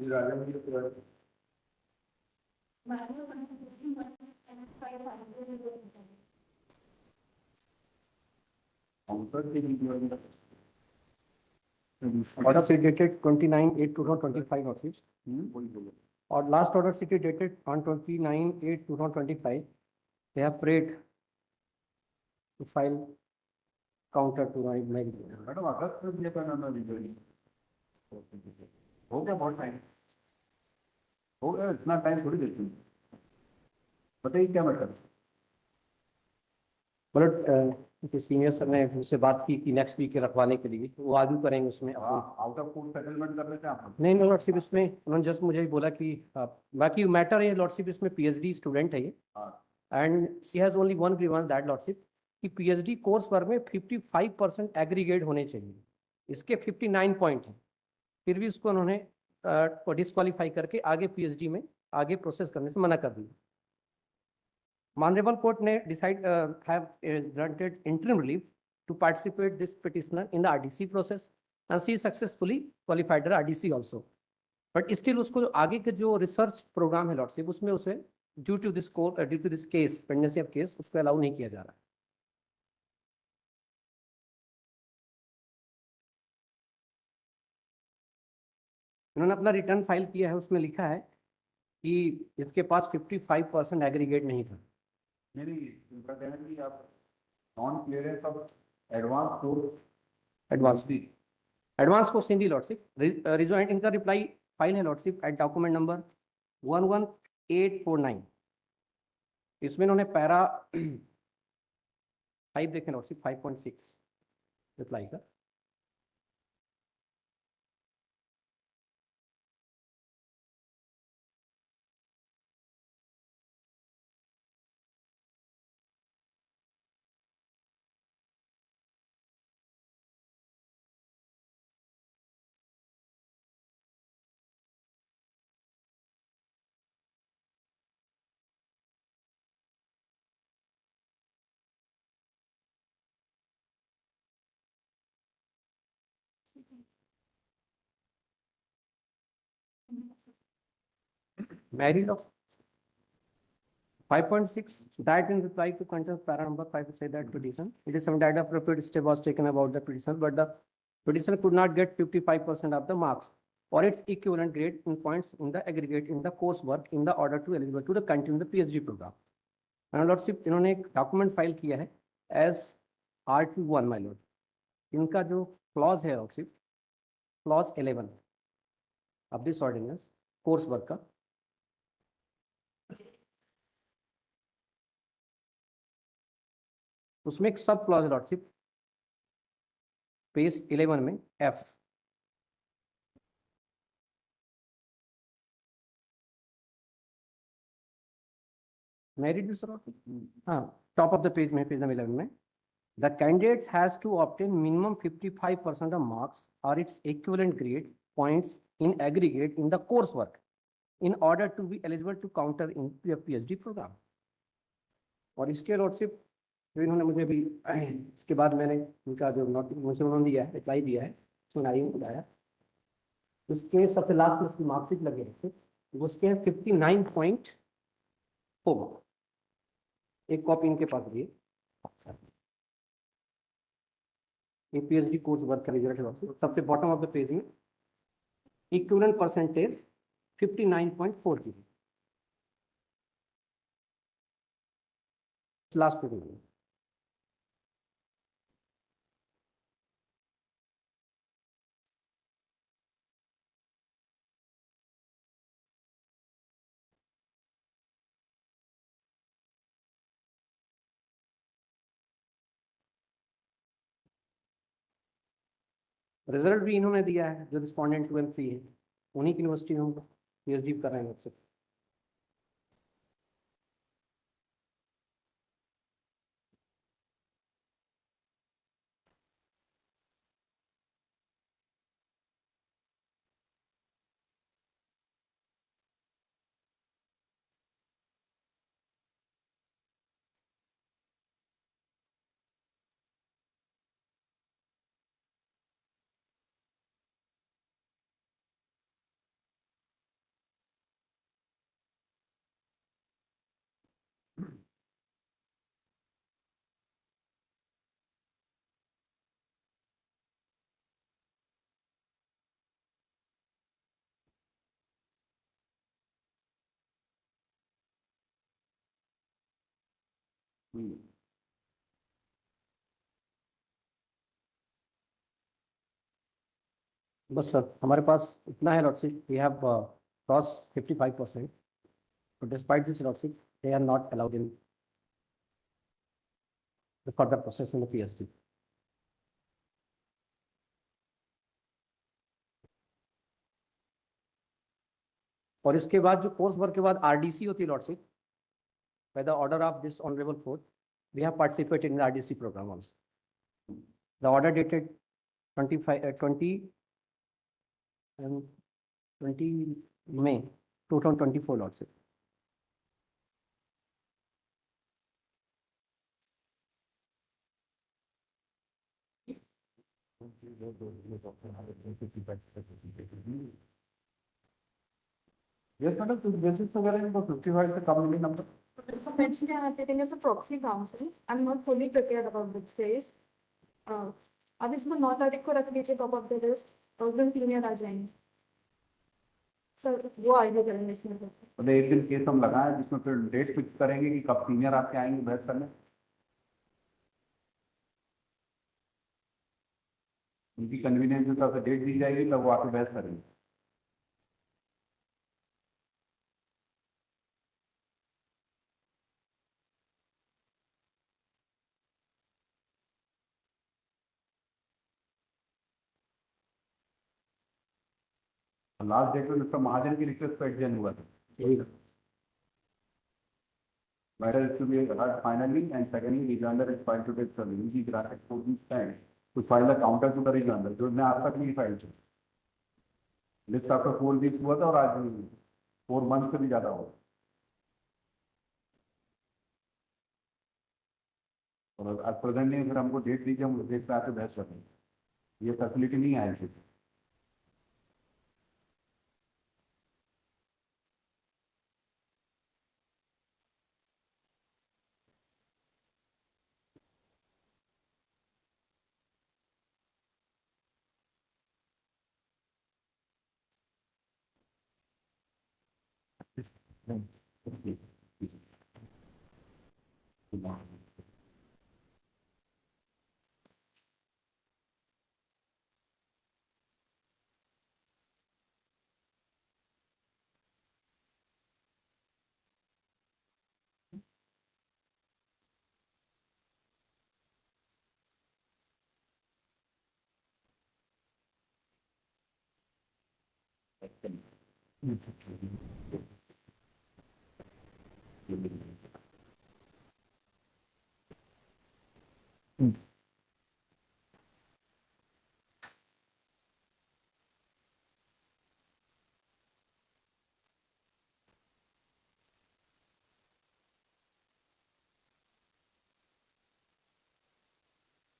ये राजा जी के बारे में कौन सी video Order sheet dated 29/8/2025 notice. वही बोलो Or last order sheet is dated on 29/8/2025. They have prayed to file counter to my mail. Madam अगस्त में दिया था ना वीडियो हो गया बहुत टाइम हो गया इतना टाइम थोड़ी देती हूँ बताइए क्या मैटर मतलब सीनियर सर ने मुझसे बात की कि नेक्स्ट वीक रखवाने के लिए वो आगे करेंगे उसमें आउट ऑफ कोर्ट सेटलमेंट कर लेते हैं आप नहीं नो लॉर्डशिप इसमें उन्होंने जस्ट मुझे बोला कि बाकी मैटर है लॉर्डशिप इसमें पीएचडी स्टूडेंट है ये and she has only one grievance that lordship कि पीएचडी कोर्स वर्क में 55% एग्रीगेट होने चाहिए इसके 59 पॉइंट हैं फिर भी उसको उन्होंने डिस्क्वालीफाई करके आगे पीएचडी में आगे प्रोसेस करने से मना कर दिया Honorable Court ने decide have granted interim relief to participate this petitioner in the RDC process and she successfully qualified her RDC also. But still उसको आगे के जो रिसर्च प्रोग्राम है लॉर्डशिप उसमें उसे due to this court due to this case pendency of case उसको allow नहीं किया जा रहा है इन्होंने अपना रिटर्न फाइल किया है उसमें लिखा है कि इसके पास 55% एग्रीगेट नहीं था नहीं उनका कहना है कि आप non clearance of advance course advance भी एडवांस को सिंधी लॉर्डशिप रिजॉइंट इनका रिप्लाई फाइल है लॉर्डशिप एट डॉक्यूमेंट नंबर 11849 इसमें इन्होंने पैरा 5 देखें लॉर्डशिप 5.6 रिप्लाई का married of 5.6 that in reply to contents para number 5 say that petition it is some data appropriate step was taken about the petition but the petitioner could not get 55% of the marks or its equivalent grade in points in the aggregate in the coursework in the order to eligible to the continue the PhD program and lordship इन्होंने एक document file किया है as R21 my Lord इनका जो clause है lordship clause 11 of this ordinance course work का उसमें एक सब क्लॉज लॉर्डशिप पेज 11 में एफ मैरिड हाँ टॉप ऑफ द पेज में पेज नंबर 11 में the candidates has to obtain minimum 55% of marks और it's equivalent grade points in aggregate in the course work in order to be eligible to counter in the PhD program. और इसके lordship जो इन्होंने मुझे भी इसके बाद मैंने इनका जो नोट मुझे उन्होंने दिया है रिप्लाई दिया है सुनाई बताया उसके सबसे लास्ट में उसकी मार्कशीट लगे थे उसके 59.4 एक कॉपी इनके पास भी ये PhD कोर्स वर्क का रिजल्ट है सबसे बॉटम ऑफ द पेज में इक्विवेलेंट परसेंटेज 59.40 लास्ट पेज में रिजल्ट भी इन्होंने दिया है जो रिस्पॉन्डेंट 12 है उन्हीं की यूनिवर्सिटी में PhD कर रहे हैं मुझसे बस सर हमारे पास इतना है lordship, we have cross 55%, but despite this lordship they are not allowed in the further process in the PhD. और इसके बाद जो कोर्स वर्क के बाद RDC होती है lordship, by the order of this honorable court, we have participated in the RDC program also. The order dated 20 and 20 May 2024 lordship. Yes, madam, तो basis वगैरह इनको 55 से कम मिली number. So mentioned I'm taking as a proxy counsel. I'm not fully prepared about this case. अब इसमें 9 तारीख को रख लीजिए टॉप ऑफ द लिस्ट, और दिन सीनियर आ जाएंगे सर, वो आइडिया करेंगे इसमें। मतलब एक दिन केस हम लगाएं जिसमें फिर डेट फिक्स करेंगे कि कब सीनियर आपके आएंगे बहस करने, उनकी कन्वीनियंस के हिसाब से डेट दी जाएगी तब वो आके बहस करेंगे। लास्ट डेट में मिस्टर महाजन की रिक्वेस्ट पर एडजन हुआ था। Matter is to be heard finally, and secondly, rejoinder is filed to take service. He granted 14 time to file a counter to the rejoinder, जो ने आज तक नहीं फाइल की। लिस्ट आपका 4 weeks हुआ था और आज 4 months से भी ज्यादा हुआ। और आज प्रेजेंट नहीं, फिर हमको डेट दीजिए, हम उस डेट पे आके बहस करेंगे। ये फैसिलिटी नहीं है ऐसी।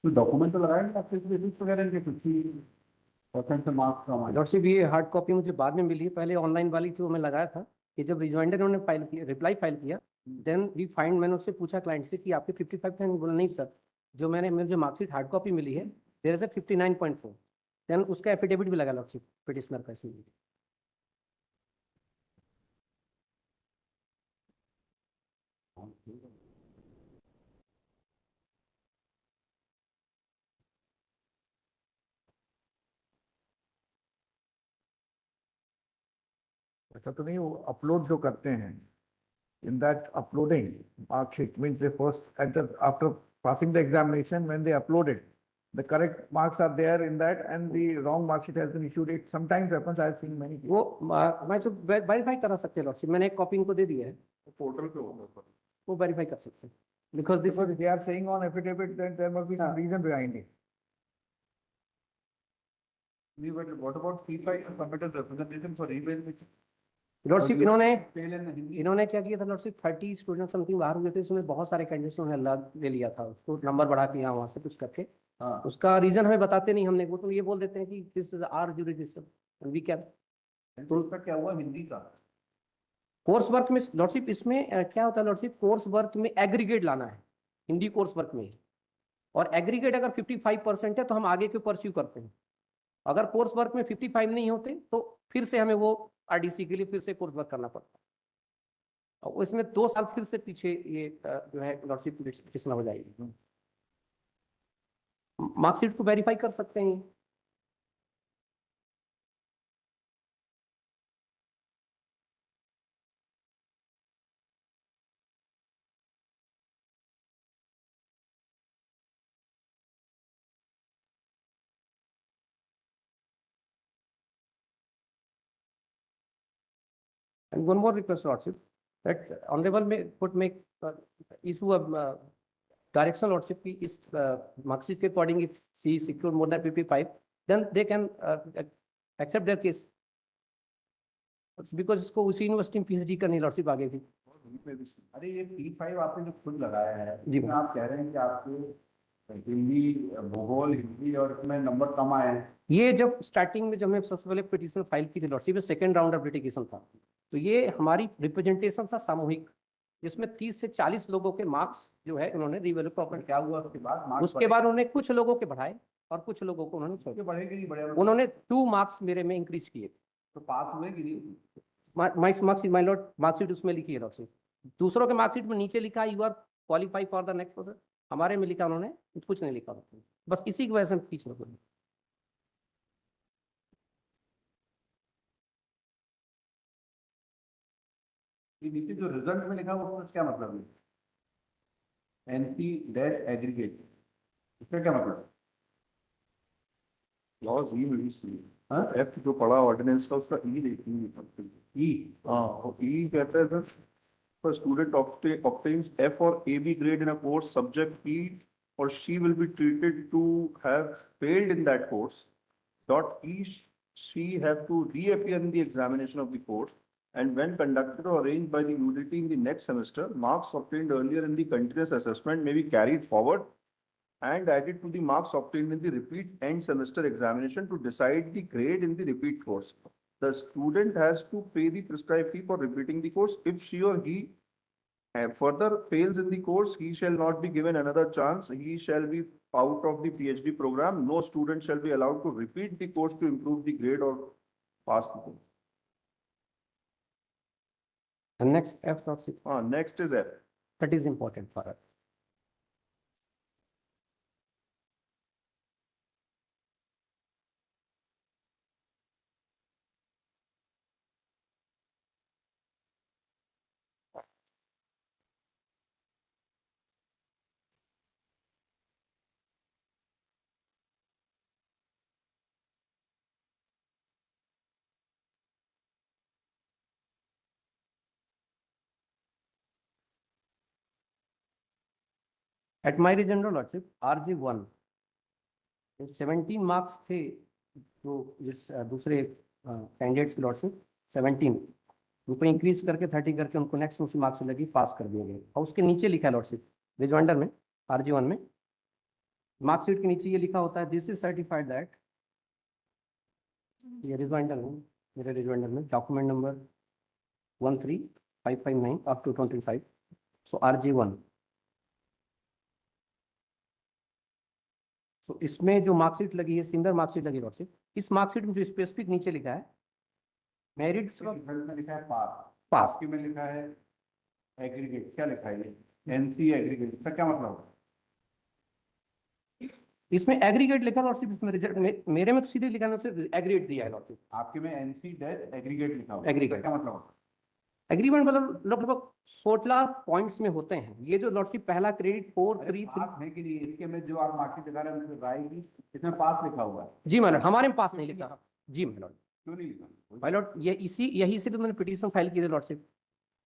तो डॉक्यूमेंट तो लगाएंगे आपके बेसिस वगैरह के 50% से मार्क्स कम आए। लॉर्डशिप ये हार्ड कॉपी मुझे बाद में मिली है, पहले ऑनलाइन वाली थी वो मैं लगाया था। ये जब रिजॉइंडर उन्होंने फाइल किया, रिप्लाई फाइल किया, देन वी फाइंड, मैंने उससे पूछा क्लाइंट से कि आपके 55 थे, बोला नहीं सर, जो मुझे मार्कशीट हार्ड कॉपी मिली है देयर इज अ 59.4। देन उसका एफिडेविट भी लगा लॉर्डशिप पिटिशनर का इसमें। ऐसा तो नहीं, वो अपलोड जो करते हैं, in that uploading mark sheet means they first after passing the examination, when they upload it, the correct marks are there in that and the wrong mark sheet has been issued. It sometimes happens, I have seen many cases. वो मैं जो verify करा सकते हैं lordship, मैंने एक copy इनको दे दी है, पोर्टल पे होगा वो वेरीफाई कर सकते हैं। Because this Because they are saying on affidavit, then there must be some reason behind it. What about C5 submitted representation for email which lordship fail in Hindi? इन्होंने क्या किया था लॉर्डशिप, 30 स्टूडेंट समथिंग बाहर हुए थे, उसमें बहुत सारे कैंडिडेट्स उन्होंने अलग ले लिया था, उसको नंबर बढ़ा के यहाँ वहाँ से कुछ करके। हाँ, उसका रीजन हमें बताते नहीं, हमने वो तो ये बोल देते हैं कि this is our jurisdiction and we can. तो उसका क्या हुआ हिंदी का? कोर्स वर्क में लॉर्डशिप इसमें क्या होता है लॉर्डशिप, कोर्स वर्क में एग्रीगेट लाना है हिंदी कोर्स वर्क में, और एग्रीगेट अगर 55% है तो हम आगे क्यों परस्यू करते हैं। अगर कोर्स वर्क में 55 नहीं होते तो फिर से हमें वो RDC के लिए फिर से कोर्स वर्क करना पड़ता है। और इसमें 2 साल फिर से पीछे ये जो है लॉर्डशिप पिटिशन हो जाएगी। मार्कशीट को वेरीफाई कर सकते हैं। And one more request, Lordship, that Honorable may could make issue of direction, Lordship, ki is marksheet के according if she secured more than 55, then they can accept their case. Because इसको उसी university में PhD करनी Lordship आगे भी। अरे ये P5 आपने जो खुद लगाया है, जी। इसमें आप कह रहे हैं कि आपके हिंदी, भूगोल, हिंदी और इसमें नंबर कम आए हैं। ये जब स्टार्टिंग में जब मैं सबसे पहले पिटीशन फाइल की थी lordship, second round of litigation था, तो ये हमारी रिप्रेजेंटेशन था सामूहिक, जिसमें 30 से 40 लोगों के मार्क्स जो है उन्होंने रिवैल्यू प्रॉपर। क्या हुआ उसके बाद? उसके बाद उन्होंने कुछ लोगों के बढ़ाए और कुछ लोगों को उन्होंने छोड़। बढ़ेगी नहीं बढ़ेगा? उन्होंने 2 मार्क्स मेरे में इंक्रीज किए। तो पास हुए कि नहीं? माई लॉर्ड मार्कशीट उसमें लिखी है लॉर्डशिप। दूसरों के मार्कशीट में नीचे लिखा है you are qualify for the next process, हमारे में लिखा उन्होंने कुछ नहीं लिखा, बस इसी की वजह से पीछे हो गए। नीचे जो रिजल्ट में लिखा हुआ उसका क्या मतलब है? NC डैश एग्रीगेट, इसका क्या मतलब? लॉज ई मिली सी। हाँ? एफ जो पढ़ा ऑर्डिनेंस का उसका ई देखिए। ई, हाँ, ई कहता है sir, for student obtains F or AB grade in a course, subject he or she will be treated to have failed in that course. She have to reappear in the examination of the course, and when conducted or arranged by the UDT in the next semester, marks obtained earlier in the continuous assessment may be carried forward and added to the marks obtained in the repeat end semester examination to decide the grade in the repeat course. The student has to pay the prescribed fee for repeating the course. If she or he further fails in the course, he shall not be given another chance. He shall be out of the PhD program. No student shall be allowed to repeat the course to improve the grade or pass the course. And next F lordship, Next is F. that is important for us. At my regional lordship, RG1, 17 marks थे जो इस दूसरे candidates की lordship 17, उनको increase करके 30 करके उनको next उसी मार्क्स से लगी, पास कर दिया गया। और उसके नीचे लिखा है लॉर्डशिप रिजॉइंडर में, RG1 में मार्कशीट के नीचे ये लिखा होता है, दिस इज सर्टिफाइड दैट, ये रिजॉइंडर में, मेरे रिजॉइंडर में document number 13559 up to 25, so RG1। तो इसमें जो मार्कशीट लगी है, सिमिलर मार्कशीट लगी लॉर्डशिप, इस मार्कशीट में जो स्पेसिफिक नीचे लिखा है मेरिट में लिखा है पास, पास में लिखा है एग्रीगेट, क्या लिखा है ये? NC एग्रीगेट, इसका क्या मतलब है? इसमें एग्रीगेट लिखा लॉर्डशिप, इसमें रिजल्ट मेरे में तो सीधे लिखा है, सिर्फ एग्रीगेट दिया है लॉर्डशिप। आपके में NC डैश एग्रीगेट लिखा हुआ, एग्रीगेट क्या मतलब है? एग्रीमेंट मतलब लगभग 16 पॉइंट्स में होते हैं। ये जो लॉर्डशिप पहला क्रेडिट 4 3 पास है कि नहीं, इसके में जो आप मार्कशीट दिखा रहे हैं उसमें राय की, इसमें पास लिखा हुआ है। जी मैलॉर्ड, हमारे में पास नहीं लिखा। जी मैलॉर्ड, क्यों नहीं लिखा? मैलॉर्ड ये यही से तो मैंने पिटीशन फाइल की थी लॉर्डशिप,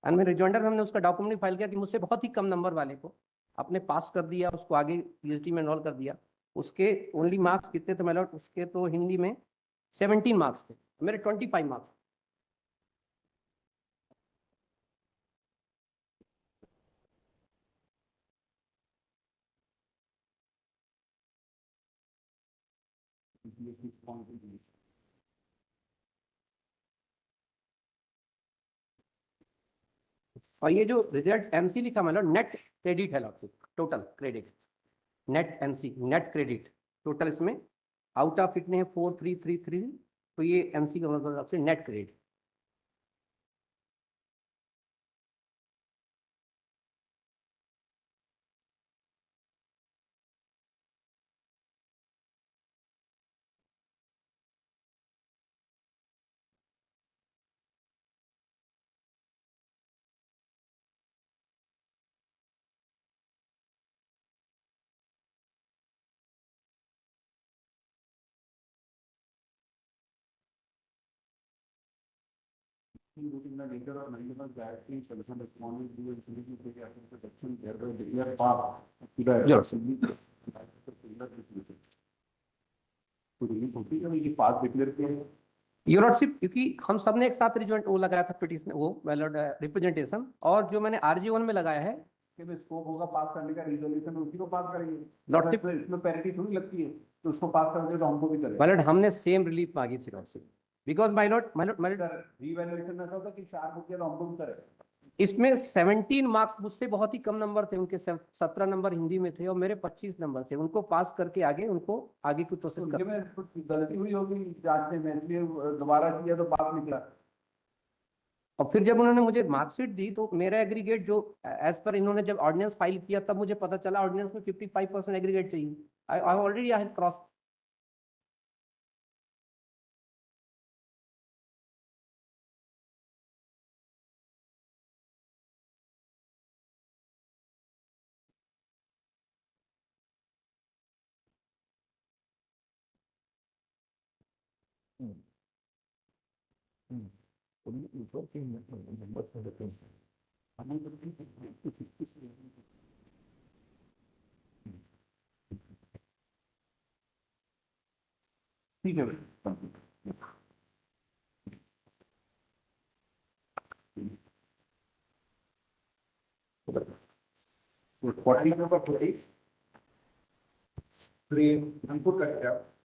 एंड मैं रिजॉइंडर में हमने उसका डॉक्यूमेंट फाइल किया कि मुझसे बहुत ही कम नंबर वाले को आपने पास कर दिया, उसको आगे PhD में एनरोल कर दिया। उसके ओनली मार्क्स कितने थे मैलॉर्ड? उसके तो हिंदी में 17 मार्क्स थे, मेरे 25 मार्क्स। और ये जो रिजल्ट NC लिखा मतलब नेट क्रेडिट है lordship, total credit, net NC net credit total, इसमें आउट ऑफ इतने 4333, तो ये NC का मतलब net credit. in the nature of medical directly, solution responding to a utility protection, thereby the clear path to the. Yes. तो release होती है ये पाथ डिक्लेयर किया है योर लॉर्डशिप, क्योंकि हम सब ने एक साथ रिजल्ट वो लगाया था पिटिशन, वो वैलिड रिप्रेजेंटेशन, और जो मैंने RG1 में लगाया है, कि स्कोप होगा पास करने का, रिजोल्यूशन उसी को पास करेंगे। लॉर्डशिप, अगर इसमें पैरिटी थोड़ी लगती है तो उसको पास करके तो हमको भी करें। वैलिड हमने सेम रिलीफ मांगी थी lordship, because my Lord revaluation में ऐसा होता है कि 4 बुक किया तो हमको भी करें। इसमें 17 मार्क्स मुझसे बहुत ही कम नंबर थे, उनके 17 नंबर हिंदी में थे और मेरे 25 नंबर थे, उनको पास करके आगे उनको आगे की प्रोसेस तो कर। उनके में कुछ गलती हुई होगी जांचने में, इसलिए दोबारा किया तो पास निकला। और फिर जब उन्होंने मुझे मार्कशीट दी तो मेरा एग्रीगेट जो एज पर इन्होंने जब ऑर्डिनेंस फाइल किया तब मुझे पता चला ऑर्डिनेंस में 55% एग्रीगेट चाहिए। I already I have cross. ठीक है। तो 40 नंबर 40 हमको कट गया।